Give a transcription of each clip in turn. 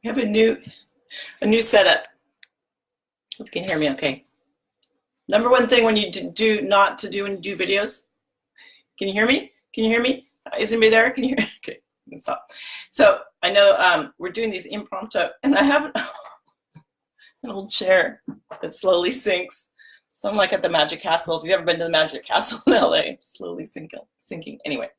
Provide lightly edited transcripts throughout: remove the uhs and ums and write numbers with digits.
We have a new setup. Hope you can hear me okay. Number one thing when you do not to do when you do videos. Can you hear me? Can you hear me? Is anybody there? Can you hear? Okay, I'm gonna stop. So I know we're doing these impromptu, and I have an old chair that slowly sinks. So I'm like at the Magic Castle. If you've ever been to the Magic Castle in LA, slowly sinking. Anyway,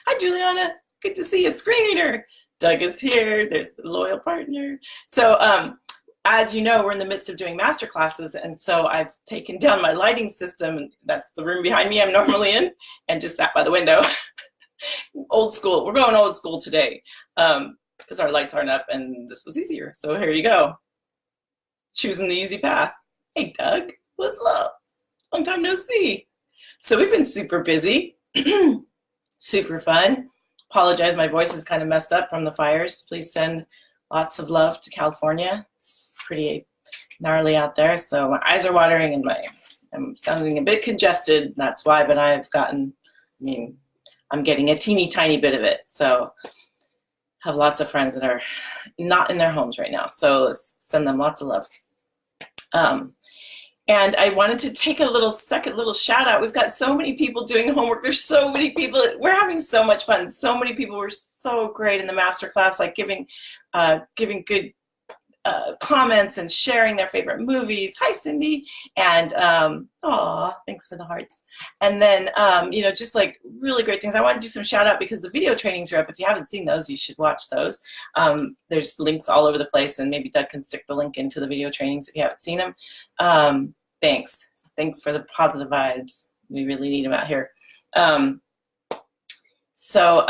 hi Juliana, good to see you. Screen reader. Doug is here. There's the loyal partner. So as you know, we're in the midst of doing master classes, and so I've taken down my lighting system, and that's the room behind me I'm normally in, and just sat by the window. Old school. We're going old school today because our lights aren't up, and this was easier. So here you go. Choosing the easy path. Hey, Doug. What's up? Long time no see. So we've been super busy, super fun. Apologize, my voice is kind of messed up from the fires. Please send lots of love to California. It's pretty gnarly out there, so my eyes are watering and I'm sounding a bit congested. That's why, but I'm getting a teeny tiny bit of it. So I have lots of friends that are not in their homes right now, so let's send them lots of love. And I wanted to take a little shout out. We've got so many people doing homework. There's so many people. We're having so much fun. So many people were so great in the master class, like giving good comments and sharing their favorite movies. Hi, Cindy. And thanks for the hearts. And then just like really great things. I want to do some shout out because the video trainings are up. If you haven't seen those, you should watch those. There's links all over the place, and maybe Doug can stick the link into the video trainings if you haven't seen them. Thanks for the positive vibes. We really need them out here. So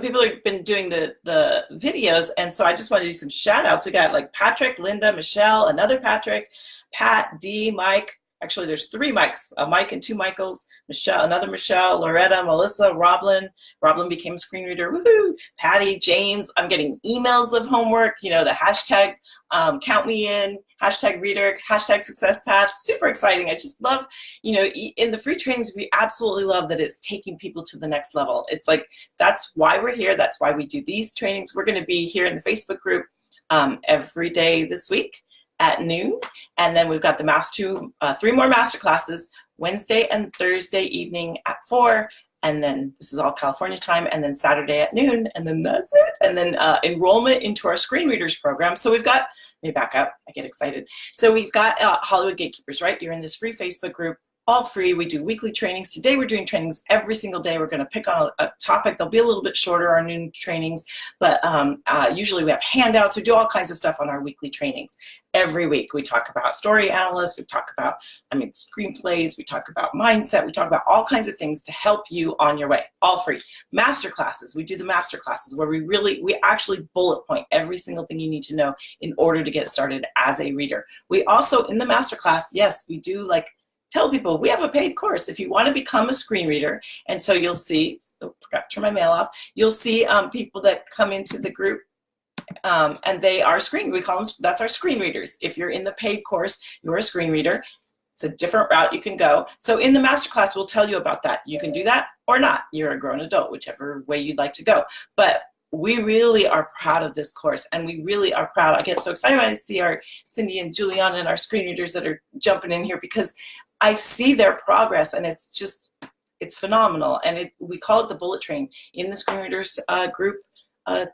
people have been doing the videos, and so I just want to do some shout outs. We got like Patrick, Linda, Michelle, another Patrick, Pat, D, Mike. Actually, there's 3 Mikes, a Mike and 2 Michaels, Michelle, another Michelle, Loretta, Melissa, Roblin. Roblin became a screen reader, woohoo! Patty, James. I'm getting emails of homework, the hashtag count me in, hashtag reader, hashtag success path. Super exciting. I just love, in the free trainings, we absolutely love that it's taking people to the next level. It's like, that's why we're here. That's why we do these trainings. We're going to be here in the Facebook group every day this week at noon, and then we've got the 3 more master classes, Wednesday and Thursday evening at 4, and then this is all California time, and then Saturday at noon, and then that's it. And then enrollment into our screen readers program. So we've got, let me back up, I get excited. So we've got Hollywood Gatekeepers, right? You're in this free Facebook group, all free. We do weekly trainings. Today we're doing trainings every single day. We're going to pick on a topic. They'll be a little bit shorter, our noon trainings, but usually we have handouts. We do all kinds of stuff on our weekly trainings. Every week we talk about story analysts, we talk about, screenplays, we talk about mindset, we talk about all kinds of things to help you on your way, all free. Master classes, we do the master classes where we actually bullet point every single thing you need to know in order to get started as a reader. We also, in the master class, yes, we do tell people we have a paid course if you want to become a screen reader. And so you'll see, forgot to turn my mail off, you'll see people that come into the group and they are we call them, that's our screen readers. If you're in the paid course, you're a screen reader. It's a different route you can go. So in the masterclass, we'll tell you about that. You can do that or not. You're a grown adult, whichever way you'd like to go. But we really are proud of this course, and we really are proud. I get so excited when I see our Cindy and Juliana and our screen readers that are jumping in here, because I see their progress, and it's phenomenal. And we call it the bullet train in the screen readers group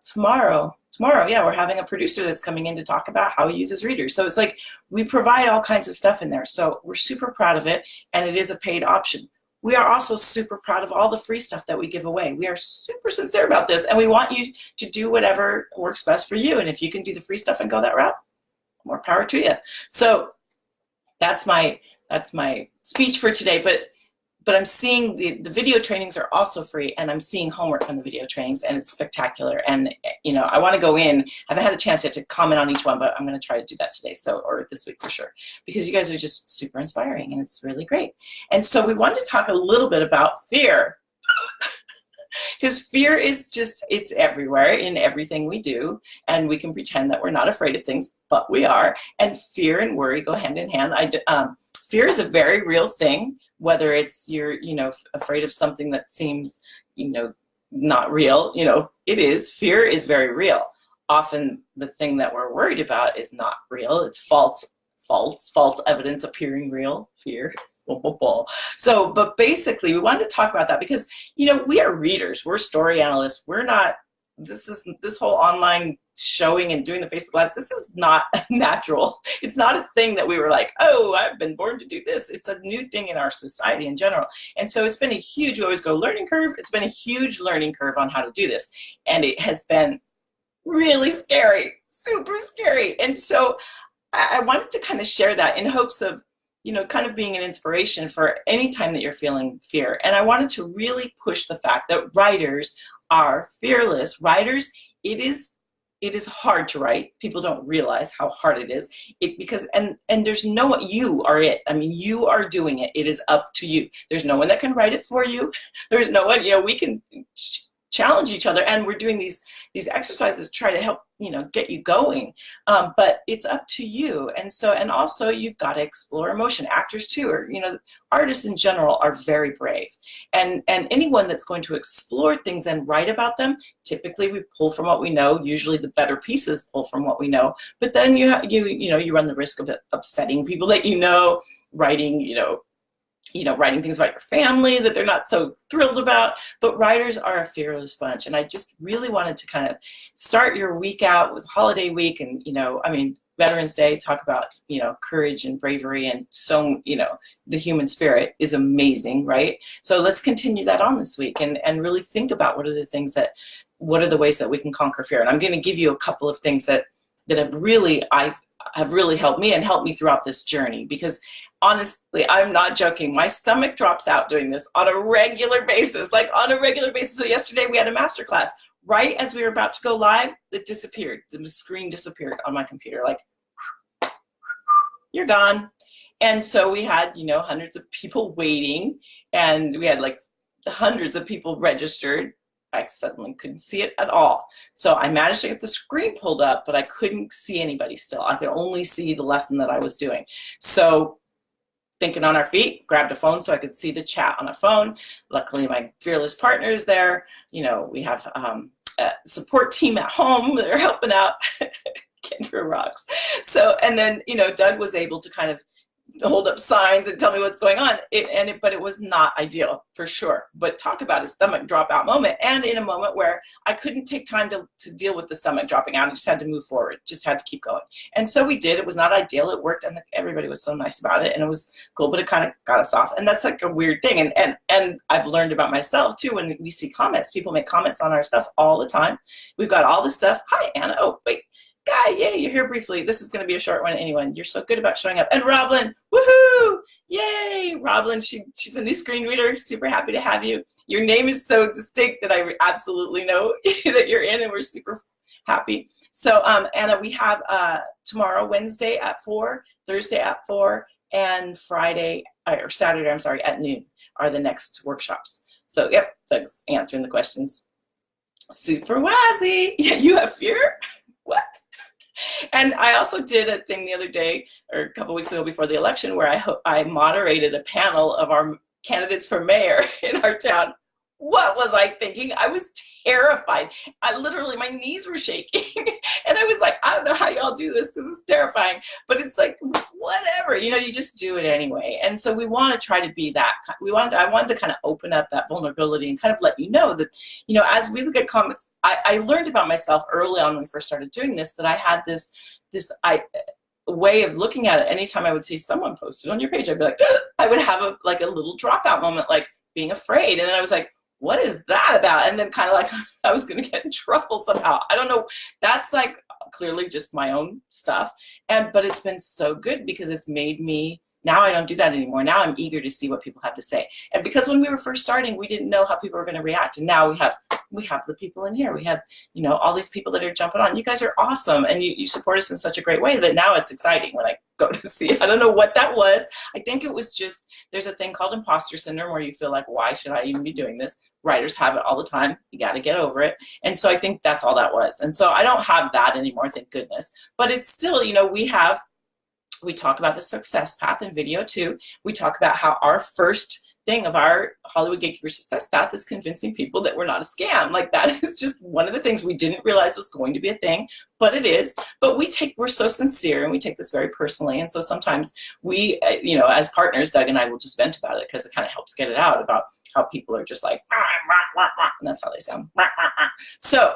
tomorrow. Yeah, we're having a producer that's coming in to talk about how he uses readers. So it's like we provide all kinds of stuff in there. So we're super proud of it, and it is a paid option. We are also super proud of all the free stuff that we give away. We are super sincere about this, and we want you to do whatever works best for you. And if you can do the free stuff and go that route, more power to you. So that's my speech for today. But I'm seeing the video trainings are also free, and I'm seeing homework from the video trainings, and it's spectacular. And I want to go in. I haven't had a chance yet to comment on each one, but I'm going to try to do that today, or this week for sure, because you guys are just super inspiring, and it's really great. And so we wanted to talk a little bit about fear, because fear is it's everywhere in everything we do, and we can pretend that we're not afraid of things, but we are. And fear and worry go hand in hand. Fear is a very real thing. Whether it's you're afraid of something that seems not real, it is. Fear is very real. often the thing that we're worried about is not real. It's false evidence appearing real, fear. So, but basically we wanted to talk about that because, you know, we are readers, we're story analysts. We're not, this whole online showing and doing the Facebook Lives, this is not natural. It's not a thing that we were like, oh, I've been born to do this. It's a new thing in our society in general. And so it's been a huge, we always go learning curve. It's been a huge learning curve on how to do this. And it has been really scary, super scary. And so I wanted to kind of share that in hopes of, you know, kind of being an inspiration for any time that you're feeling fear. And I wanted to really push the fact that writers are fearless. Writers, it is hard to write. People don't realize how hard it is. Because there's no one, you are it. I mean, you are doing it. It is up to you. There's no one that can write it for you. There's no one, you know, we can challenge each other, and we're doing these exercises to try to help, you know, get you going, but it's up to you. And so, and also you've got to explore emotion. Actors too, or, you know, artists in general are very brave, and anyone that's going to explore things and write about them, typically we pull from what we know. Usually the better pieces pull from what we know, but then you run the risk of upsetting people that you know, writing things about your family that they're not so thrilled about. But writers are a fearless bunch. And I just really wanted to kind of start your week out with holiday week. And, you know, I mean, Veterans Day, talk about, you know, courage and bravery, and so, you know, the human spirit is amazing, right? So let's continue that on this week and really think about what are the ways that we can conquer fear. And I'm going to give you a couple of things that have really helped me and helped me throughout this journey, because honestly, I'm not joking. My stomach drops out doing this on a regular basis, So yesterday we had a masterclass. Right as we were about to go live, it disappeared. The screen disappeared on my computer. Like, you're gone. And so we had, you know, hundreds of people waiting, and we had like hundreds of people registered. I suddenly couldn't see it at all. So I managed to get the screen pulled up, but I couldn't see anybody still. I could only see the lesson that I was doing. So thinking on our feet, grabbed a phone so I could see the chat on a phone. Luckily, my fearless partner is there. You know, we have a support team at home that are helping out. Kendra rocks. So, and then, you know, Doug was able to kind of hold up signs and tell me what's going on. But it was not ideal, for sure. But talk about a stomach dropout moment, and in a moment where I couldn't take time to deal with the stomach dropping out. I just had to move forward, just had to keep going. And so we did. It was not ideal. It worked, and everybody was so nice about it, and it was cool, but it kind of got us off. And that's like a weird thing. And I've learned about myself too, when we see comments. People make comments on our stuff all the time. We've got all this stuff. Hi, Anna. Oh, wait. Guy, yay, you're here briefly. This is going to be a short one anyway. You're so good about showing up. And Roblyn, woohoo! Yay! Roblyn, she's a new screen reader. Super happy to have you. Your name is so distinct that I absolutely know that you're in, and we're super happy. So, Anna, we have tomorrow, Wednesday at 4, Thursday at 4, and Saturday, at noon are the next workshops. So, yep, thanks answering the questions. Super wazzy. Yeah, you have fear? What? And I also did a thing the other day, or a couple weeks ago before the election, where I moderated a panel of our candidates for mayor in our town. What was I thinking? I was terrified. My knees were shaking. And I was like, I don't know how y'all do this, because it's terrifying. But it's like, whatever, you know, you just do it anyway. And so we want to try to be that. I wanted to kind of open up that vulnerability and kind of let you know that, you know, as we look at comments, I learned about myself early on when we first started doing this, that I had this way of looking at it. Anytime I would see someone posted on your page, I'd be like, I would have a little dropout moment, like being afraid. And then I was like, what is that about? And then kind of like I was going to get in trouble somehow. I don't know. That's like clearly just my own stuff. But it's been so good, because it's made me, now I don't do that anymore. Now I'm eager to see what people have to say. And because when we were first starting, we didn't know how people were going to react. And now we have the people in here. We have, you know, all these people that are jumping on. You guys are awesome. And you support us in such a great way that now it's exciting when I go to see it. I don't know what that was. I think it was just, there's a thing called imposter syndrome where you feel like, why should I even be doing this? Writers have it all the time. You got to get over it. And so I think that's all that was. And so I don't have that anymore, thank goodness. But it's still, you know, we talk about the success path in video too. We talk about how our first thing of our Hollywood Gatekeeper success path is convincing people that we're not a scam. Like that is just one of the things we didn't realize was going to be a thing, but it is. But we're so sincere and we take this very personally. And so sometimes we, as partners, Doug and I will just vent about it because it kind of helps get it out about how people are just like, and that's how they sound. So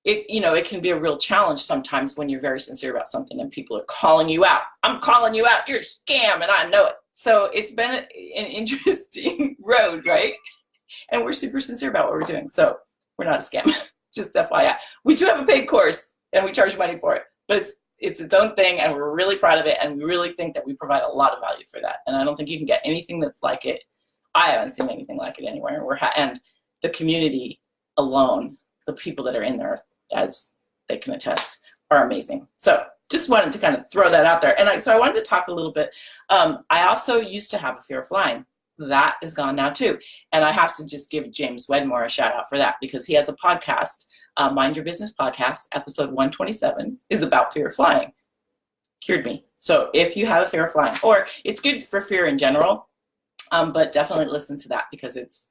it can be a real challenge sometimes when you're very sincere about something and people are calling you out. I'm calling you out. You're a scam, and I know it. So it's been an interesting road, right? And we're super sincere about what we're doing. So we're not a scam. Just FYI. We do have a paid course, and we charge money for it. But it's its own thing, and we're really proud of it, and we really think that we provide a lot of value for that. And I don't think you can get anything that's like it. I haven't seen anything like it anywhere. And the community alone, the people that are in there, as they can attest, are amazing. So just wanted to kind of throw that out there. And so I wanted to talk a little bit. I also used to have a fear of flying. That is gone now too. And I have to just give James Wedmore a shout out for that, because he has a podcast, Mind Your Business Podcast, episode 127 is about fear of flying. Cured me. So if you have a fear of flying, or it's good for fear in general, but definitely listen to that because it's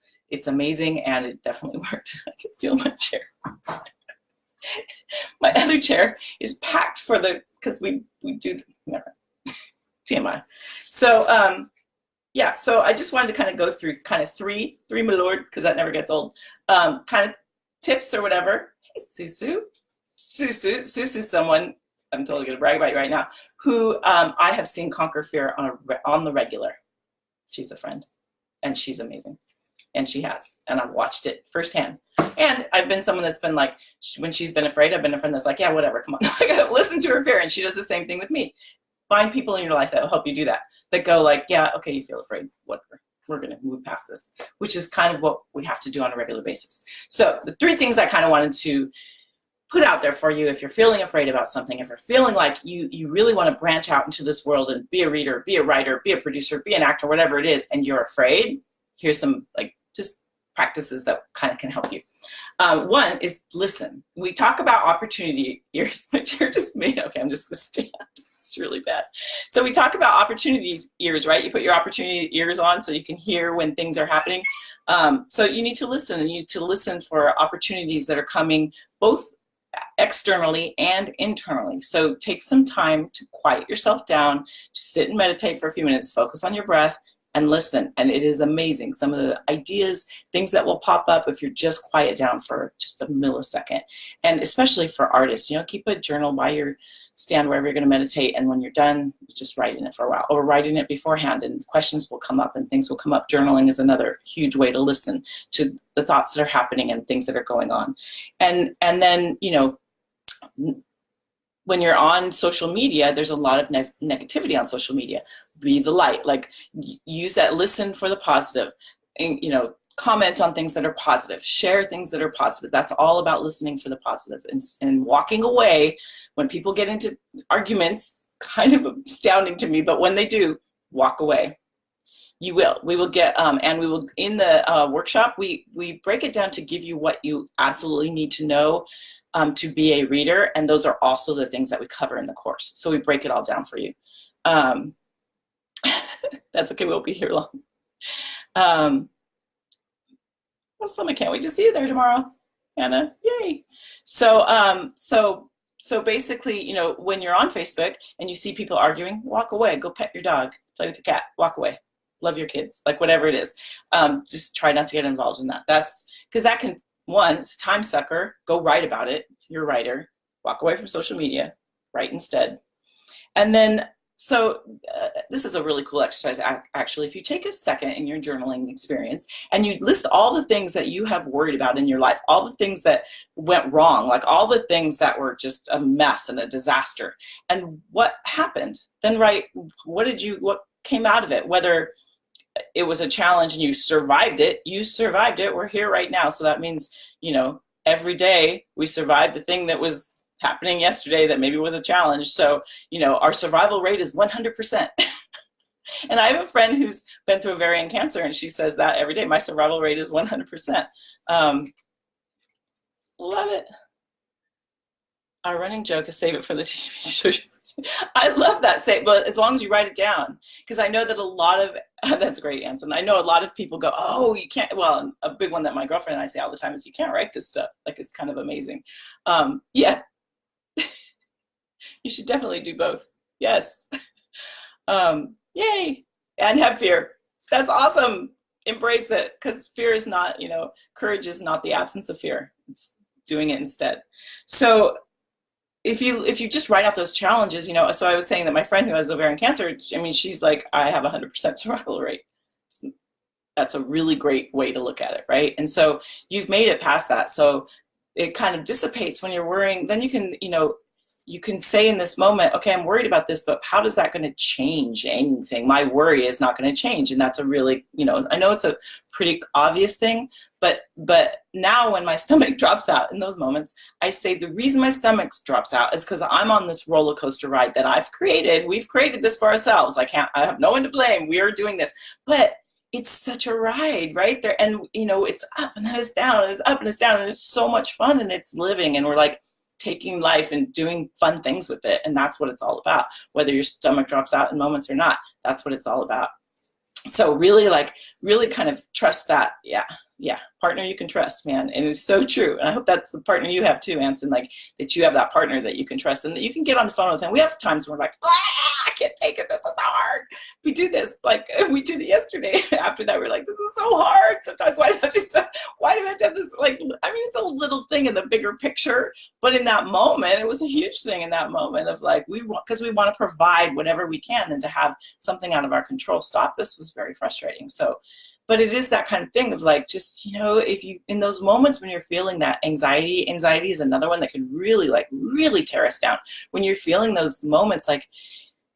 amazing and it definitely worked. I can feel my chair. My other chair is packed because we do, never, TMI. So, so I just wanted to kind of go through kind of three, my lord, because that never gets old, kind of tips or whatever. Hey, Susu's someone, I'm totally going to brag about you right now, who I have seen conquer fear on the regular. She's a friend, and she's amazing. And she has, and I've watched it firsthand. And I've been someone that's been like, when she's been afraid, I've been a friend that's like, yeah, whatever, come on. I gotta listen to her fear, and she does the same thing with me. Find people in your life that will help you do that. That go like, yeah, okay, you feel afraid, whatever. We're gonna move past this, which is kind of what we have to do on a regular basis. So the three things I kind of wanted to put out there for you if you're feeling afraid about something, if you're feeling like you really want to branch out into this world and be a reader, be a writer, be a producer, be an actor, whatever it is, and you're afraid, here's some just practices that kind of can help you. One is listen. We talk about opportunity ears. My chair just made, okay, I'm just gonna stand. It's really bad. So we talk about opportunities ears, right? You put your opportunity ears on so you can hear when things are happening. So you need to listen, and you need to listen for opportunities that are coming both externally and internally. So take some time to quiet yourself down, just sit and meditate for a few minutes, focus on your breath, and listen. And it is amazing. Some of the ideas, things that will pop up if you're just quiet down for just a millisecond. And especially for artists, keep a journal by your stand wherever you're going to meditate. And when you're done, just write in it for a while, or writing it beforehand, and questions will come up and things will come up. Journaling is another huge way to listen to the thoughts that are happening and things that are going on. And then, when you're on social media, there's a lot of negativity on social media. Be the light, use that, listen for the positive, and, comment on things that are positive, share things that are positive. That's all about listening for the positive and walking away when people get into arguments, kind of astounding to me, but when they do, walk away. We will get, and we will, in the workshop, we break it down to give you what you absolutely need to know to be a reader, and those are also the things that we cover in the course. So we break it all down for you. That's okay, we won't be here long. I can't wait to see you there tomorrow, Anna. Yay! So basically, when you're on Facebook and you see people arguing, walk away. Go pet your dog, play with your cat, walk away. Love your kids, whatever it is. Just try not to get involved in that. That's because that can, one, it's a time sucker. Go write about it. If you're a writer, walk away from social media, write instead. And then, this is a really cool exercise, actually. If you take a second in your journaling experience and you list all the things that you have worried about in your life, all the things that went wrong, all the things that were just a mess and a disaster, and what happened, then write, what came out of it, whether it was a challenge and you survived it, we're here right now. So that means, every day we survived the thing that was happening yesterday that maybe was a challenge. So, our survival rate is 100%. And I have a friend who's been through ovarian cancer, and she says that every day, my survival rate is 100%. Love it. Our running joke is save it for the TV show. I love that. Say, but as long as you write it down, because I know that a lot of that's great, Anson. I know a lot of people go, "Oh, you can't." Well, a big one that my girlfriend and I say all the time is, "You can't write this stuff." Like it's kind of amazing. Yeah, you should definitely do both. Yes. Yay, and have fear. That's awesome. Embrace it, because fear is not, courage is not the absence of fear. It's doing it instead. So if you just write out those challenges, so I was saying that my friend who has ovarian cancer, I mean, she's like, I have 100% survival rate. That's a really great way to look at it, right? And so you've made it past that. So it kind of dissipates when you're worrying. Then you can, you can say in this moment, okay, I'm worried about this, but how is that going to change anything? My worry is not going to change. And that's a really, I know it's a pretty obvious thing, but now when my stomach drops out in those moments, I say the reason my stomach drops out is because I'm on this roller coaster ride that I've created. We've created this for ourselves. I have no one to blame. We are doing this, but it's such a ride, right there. And, it's up and then it's down and it's up and it's down and it's so much fun and it's living. And we're like, taking life and doing fun things with it. And that's what it's all about. Whether your stomach drops out in moments or not, that's what it's all about. So really kind of trust that. Yeah. Partner you can trust, man. And it's so true. And I hope that's the partner you have too, Anson, like that you have that partner that you can trust and that you can get on the phone with him. We have times when we're like, I can't take it. This is hard. We do this. Like we did it yesterday. After that, we're like, this is so hard. Sometimes why do I have to have this? Like, I mean, it's a little thing in the bigger picture, but in that moment, it was a huge thing in that moment of like, because we want to provide whatever we can, and to have something out of our control stop this was very frustrating. So, but it is that kind of thing of like, just, if you, in those moments when you're feeling that anxiety is another one that can really tear us down. When you're feeling those moments, like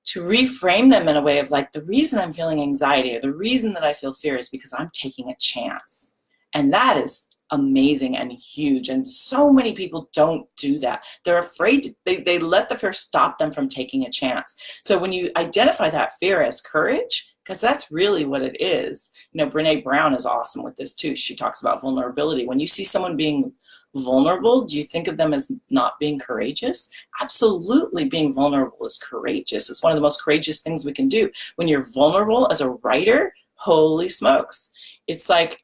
to reframe them in a way of like, the reason I'm feeling anxiety or the reason that I feel fear is because I'm taking a chance. And that is amazing and huge. And so many people don't do that. They're afraid they let the fear stop them from taking a chance. So when you identify that fear as courage, because that's really what it is. Brene Brown is awesome with this too. She talks about vulnerability. When you see someone being vulnerable, do you think of them as not being courageous? Absolutely, being vulnerable is courageous. It's one of the most courageous things we can do. When you're vulnerable as a writer, holy smokes. It's an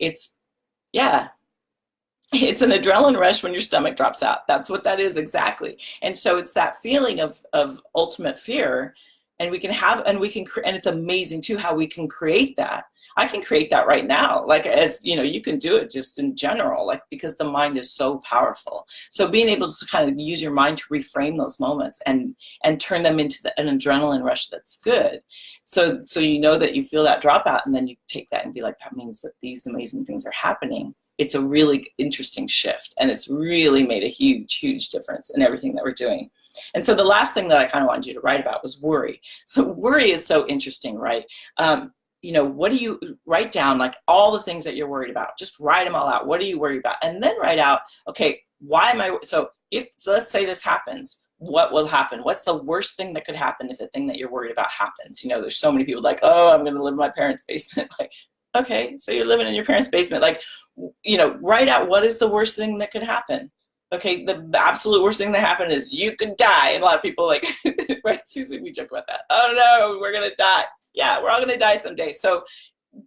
adrenaline rush when your stomach drops out. That's what that is exactly. And so it's that feeling of ultimate fear. And and it's amazing too how we can create that. I can create that right now, like as you can do it just in general, like because the mind is so powerful. So being able to kind of use your mind to reframe those moments and turn them into an adrenaline rush that's good. So that you feel that dropout, and then you take that and be like, that means that these amazing things are happening. It's a really interesting shift, and it's really made a huge, huge difference in everything that we're doing. And so the last thing that I kind of wanted you to write about was worry. So worry is so interesting, right? What do you write down, like all the things that you're worried about? Just write them all out. What are you worried about? And then write out, okay, why am I? So let's say this happens. What will happen? What's the worst thing that could happen if the thing that you're worried about happens? There's so many people like, oh, I'm going to live in my parents' basement. Like, okay, so you're living in your parents' basement. Like, write out what is the worst thing that could happen. Okay, the absolute worst thing that happened is you could die. And a lot of people like, right, Susan, we joke about that. Oh no, we're going to die. Yeah, we're all going to die someday. So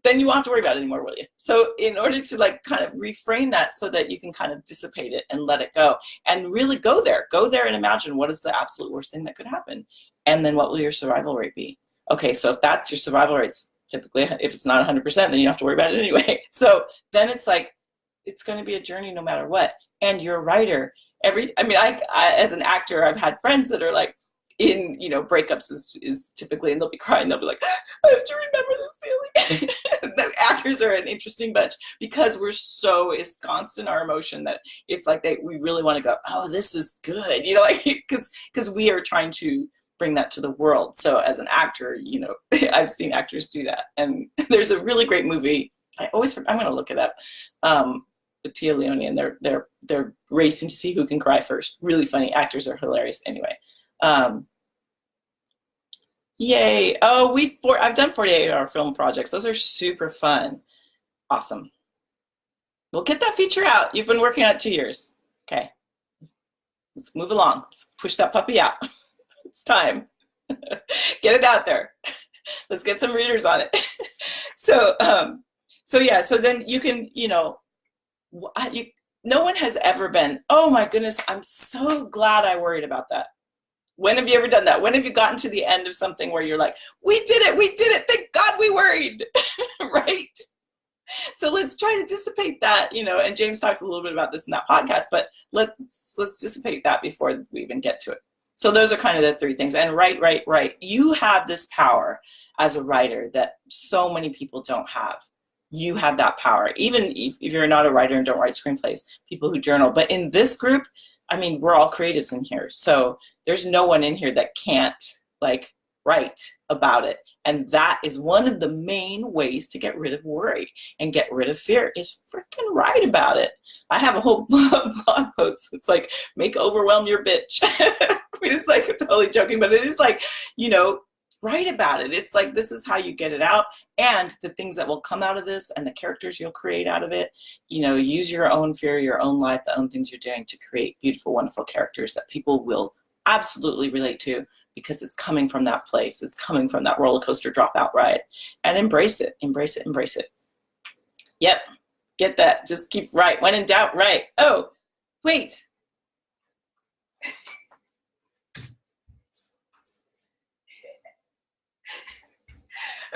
then you won't have to worry about it anymore, will you? So in order to like kind of reframe that so that you can kind of dissipate it and let it go and really go there and imagine what is the absolute worst thing that could happen. And then what will your survival rate be? Okay, so if that's your survival rates, typically if it's not 100%, then you don't have to worry about it anyway. So then it's like, it's going to be a journey no matter what. And you're a writer. I as an actor, I've had friends that are like in, breakups is typically, and they'll be crying. They'll be like, I have to remember this feeling. The actors are an interesting bunch because we're so ensconced in our emotion that it's like we really want to go, oh, this is good. Because we are trying to bring that to the world. So as an actor, I've seen actors do that. And there's a really great movie. I'm going to look it up. With Tia Leone, and they're racing to see who can cry first. Really funny. Actors are hilarious. Anyway, yay! Oh, I've done 48-hour film projects. Those are super fun. Awesome. We'll get that feature out. You've been working on it 2 years. Okay, let's move along. Let's push that puppy out. It's time. Get it out there. Let's get some readers on it. So, yeah, so then you can, no one has ever been, oh my goodness, I'm so glad I worried about that. When have you ever done that? When have you gotten to the end of something where you're like, we did it, thank God we worried, right? So let's try to dissipate that, and James talks a little bit about this in that podcast, but let's dissipate that before we even get to it. So those are kind of the three things. And right. You have this power as a writer that so many people don't have. You have that power. Even if you're not a writer and don't write screenplays, people who journal. But in this group, I mean, we're all creatives in here. So there's no one in here that can't write about it. And that is one of the main ways to get rid of worry and get rid of fear is freaking write about it. I have a whole blog post. It's like, make overwhelm your bitch. I mean, it's like, I'm totally joking, but it is like, write about it. It's like, this is how you get it out, and the things that will come out of this and the characters you'll create out of it. Use your own fear, your own life, the own things you're doing to create beautiful, wonderful characters that people will absolutely relate to, because it's coming from that place. It's coming from that roller coaster dropout ride. And embrace it. Yep. Get that. Just keep right. When in doubt, right. Oh, wait.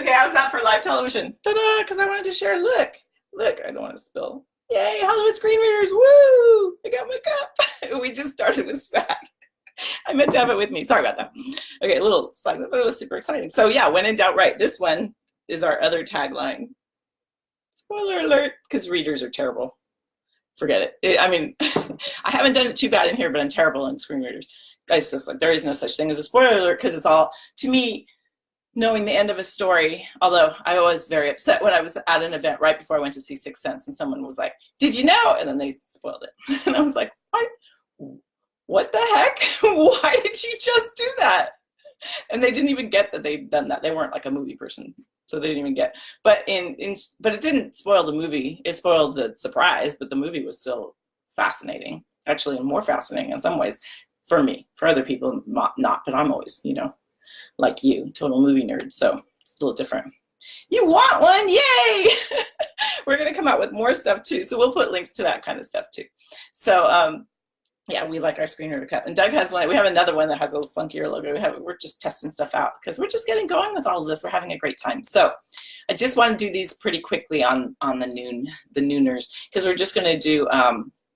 Okay, how's that for live television? Ta-da! Because I wanted to share. Look, I don't want to spill. Yay, Hollywood screen readers. Woo! I got my cup. We just started with swag. I meant to have it with me. Sorry about that. Okay, a little slide, but it was super exciting. So yeah, when in doubt, right. This one is our other tagline. Spoiler alert, because readers are terrible. Forget it. I mean, I haven't done it too bad in here, but I'm terrible on screen readers. Guys, just like, there is no such thing as a spoiler alert, because it's all, to me, knowing the end of a story, although I was very upset when I was at an event right before I went to see Sixth Sense, and someone was like, did you know? And then they spoiled it. And I was like, what the heck? Why did you just do that? And they didn't even get that they'd done that. They weren't like a movie person, so they didn't even get. But but it didn't spoil the movie. It spoiled the surprise, but the movie was still fascinating, actually, and more fascinating in some ways for me. For other people, not. But I'm always, like you, total movie nerd. So it's a little different. You want one? Yay! We're gonna come out with more stuff too. So we'll put links to that kind of stuff too. So yeah, we like our screen reader cup. And Doug has one. We have another one that has a little funkier logo. We're just testing stuff out because we're just getting going with all of this. We're having a great time. So I just want to do these pretty quickly on the nooners, because we're just going to do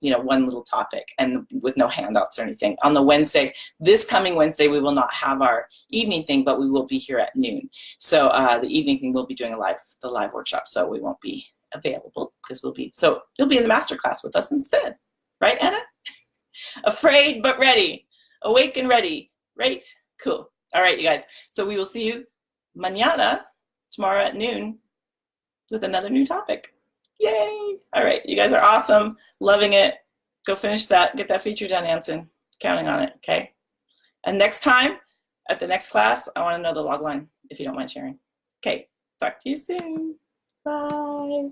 one little topic and with no handouts or anything. On the Wednesday, this coming Wednesday, we will not have our evening thing, but we will be here at noon. So the evening thing, we'll be doing the live workshop. So we won't be available because you'll be in the masterclass with us instead. Right, Anna? Afraid but ready, awake and ready, right? Cool. All right, you guys. So we will see you mañana, tomorrow at noon, with another new topic. Yay! All right, you guys are awesome, loving it. Go finish that, get that feature done, Anson. Counting on it, okay? And next time, at the next class, I want to know the log line, if you don't mind sharing. Okay, talk to you soon. Bye.